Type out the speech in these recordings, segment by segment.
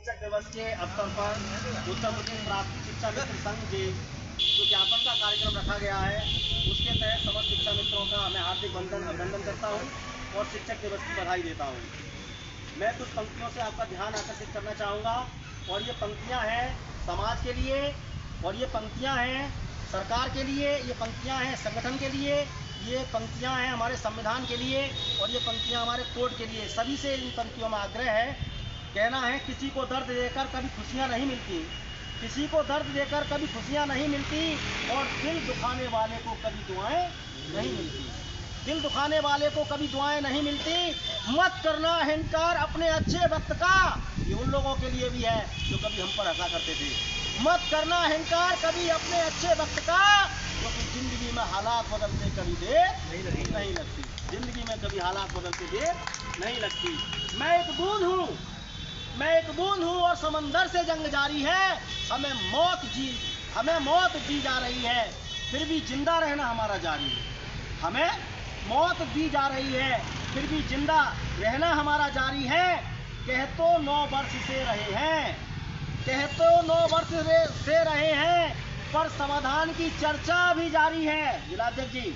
शिक्षक दिवस के अवसर पर उत्तर प्रदेश प्राथमिक शिक्षा मित्र संघ के जो ज्ञापन का कार्यक्रम रखा गया है उसके तहत समस्त शिक्षा मित्रों का मैं हार्दिक अभिनंदन करता हूं और शिक्षक दिवस की बधाई देता हूं। मैं कुछ पंक्तियों से आपका ध्यान आकर्षित करना चाहूँगा और ये पंक्तियाँ हैं समाज के लिए और ये पंक्तियाँ हैं सरकार के लिए, ये पंक्तियाँ हैं संगठन के लिए, ये पंक्तियाँ हैं हमारे संविधान के लिए और ये पंक्तियाँ हमारे कोड के लिए। सभी से इन पंक्तियों में आग्रह है, कहना है किसी को दर्द देकर कभी खुशियाँ नहीं मिलती, किसी को दर्द देकर कभी खुशियाँ नहीं मिलती और दिल दुखाने वाले को कभी दुआएं नहीं मिलती, दिल दुखाने वाले को कभी दुआएं नहीं मिलती। मत करना अहंकार अपने अच्छे वक्त का, ये उन लोगों के लिए भी है जो कभी हम पर हंसा करते थे। मत करना अहंकार कभी अपने अच्छे वक्त का, क्योंकि जिंदगी में हालात बदलते कभी देर नहीं लगती, जिंदगी में कभी हालात बदलते देर नहीं लगती। मैं एक बूंद हूँ और समंदर से जंग जारी है, हमें मौत दी जा रही है फिर भी जिंदा रहना हमारा जारी है, हमें मौत दी जा रही है फिर भी जिंदा रहना हमारा जारी है। कह तो 9 वर्ष से रहे हैं, कह तो 9 वर्ष से रहे हैं पर समाधान की चर्चा भी जारी है। जिलाध्यक्ष जी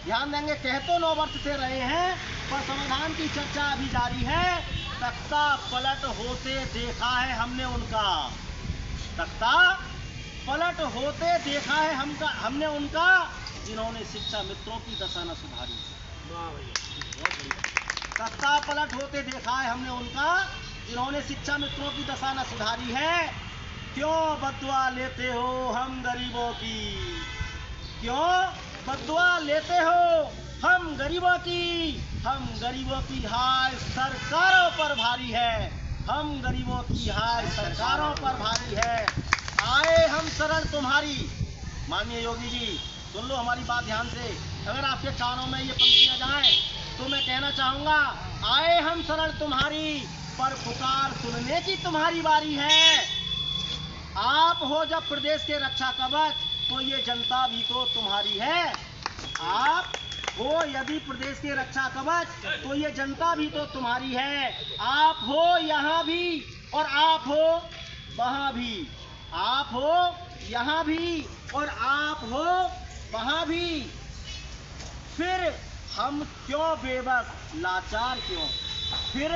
ध्यान देंगे, कह तो 9 वर्ष से रहे हैं पर समाधान की चर्चा भी जारी है। तख्ता पलट होते देखा है हमने उनका, तख्ता पलट होते देखा है हमने उनका, जिन्होंने शिक्षा मित्रों की दशा न सुधारी। तख्ता पलट होते देखा है हमने उनका, जिन्होंने शिक्षा मित्रों की दशा न सुधारी है। क्यों बद्दुआ लेते हो हम गरीबों की, क्यों बद्दुआ लेते हो हम गरीबों की हाय सरकारों पर भारी है, हम गरीबों की हाय सरकारों पर भारी है। आए हम शरण तुम्हारी, माननीय योगी जी सुन लो हमारी बात ध्यान से, अगर आपके कानों में ये पंक्तियां जाएं तो मैं कहना चाहूँगा, आए हम शरण तुम्हारी पर पुकार सुनने की तुम्हारी बारी है। आप हो जब प्रदेश के रक्षा कवच तो ये जनता भी तो तुम्हारी है, आप हो यदि प्रदेश के रक्षा कवच तो ये जनता भी तो तुम्हारी है। आप हो यहाँ भी और आप हो वहाँ भी, आप हो यहाँ भी और आप हो वहाँ भी, फिर हम क्यों बेबस लाचार क्यों, फिर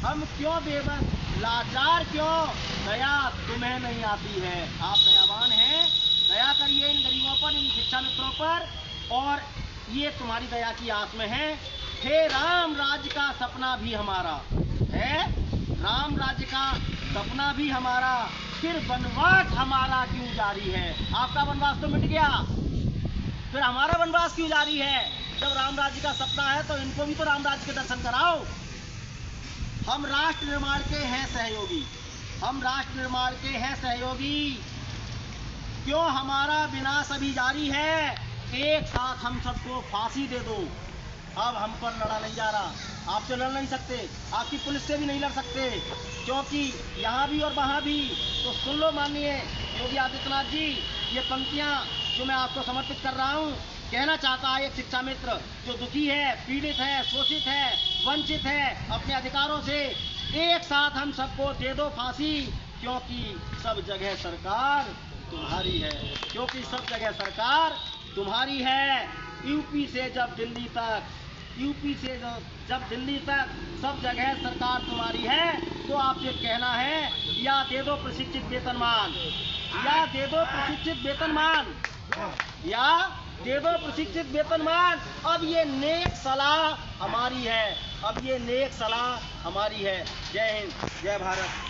हम क्यों बेबस लाचार क्यों, दया तुम्हें नहीं आती है। आप दयावान हैं, दया करिए इन गरीबों पर, इन शिक्षा मित्रों पर, और ये तुम्हारी दया की आस में है। हे राम राज्य का सपना भी हमारा है, राम राज्य का सपना भी हमारा, फिर वनवास हमारा क्यों जारी है। आपका वनवास तो मिट गया, फिर हमारा वनवास क्यों जारी है। जब राम राज्य का सपना है तो इनको भी तो राम राज्य के दर्शन कराओ। हम राष्ट्र निर्माण के हैं सहयोगी, हम राष्ट्र निर्माण के हैं सहयोगी, क्यों हमारा विनाश अभी जारी है। एक साथ हम सबको फांसी दे दो, अब हम पर लड़ा नहीं जा रहा, आपसे लड़ नहीं सकते, आपकी पुलिस से भी नहीं लड़ सकते, क्योंकि यहाँ भी और वहाँ भी। तो सुन लो माननीय योगी आदित्यनाथ जी, ये पंक्तियाँ जो मैं आपको समर्पित कर रहा हूँ। कहना चाहता है एक शिक्षा मित्र जो दुखी है, पीड़ित है, शोषित है, वंचित है अपने अधिकारों से, एक साथ हम सबको दे दो फांसी, क्योंकि सब जगह सरकार तुम्हारी है, क्योंकि सब जगह सरकार तुम्हारी है। यूपी से जब दिल्ली तक, यूपी से जब दिल्ली तक सब जगह सरकार तुम्हारी है। तो आपसे कहना है, या दे दो प्रशिक्षित वेतनमान, या दे दो प्रशिक्षित वेतनमान, या दे दो प्रशिक्षित वेतनमान। अब ये नेक सलाह हमारी है, अब ये नेक सलाह हमारी है। जय हिंद, जय भारत।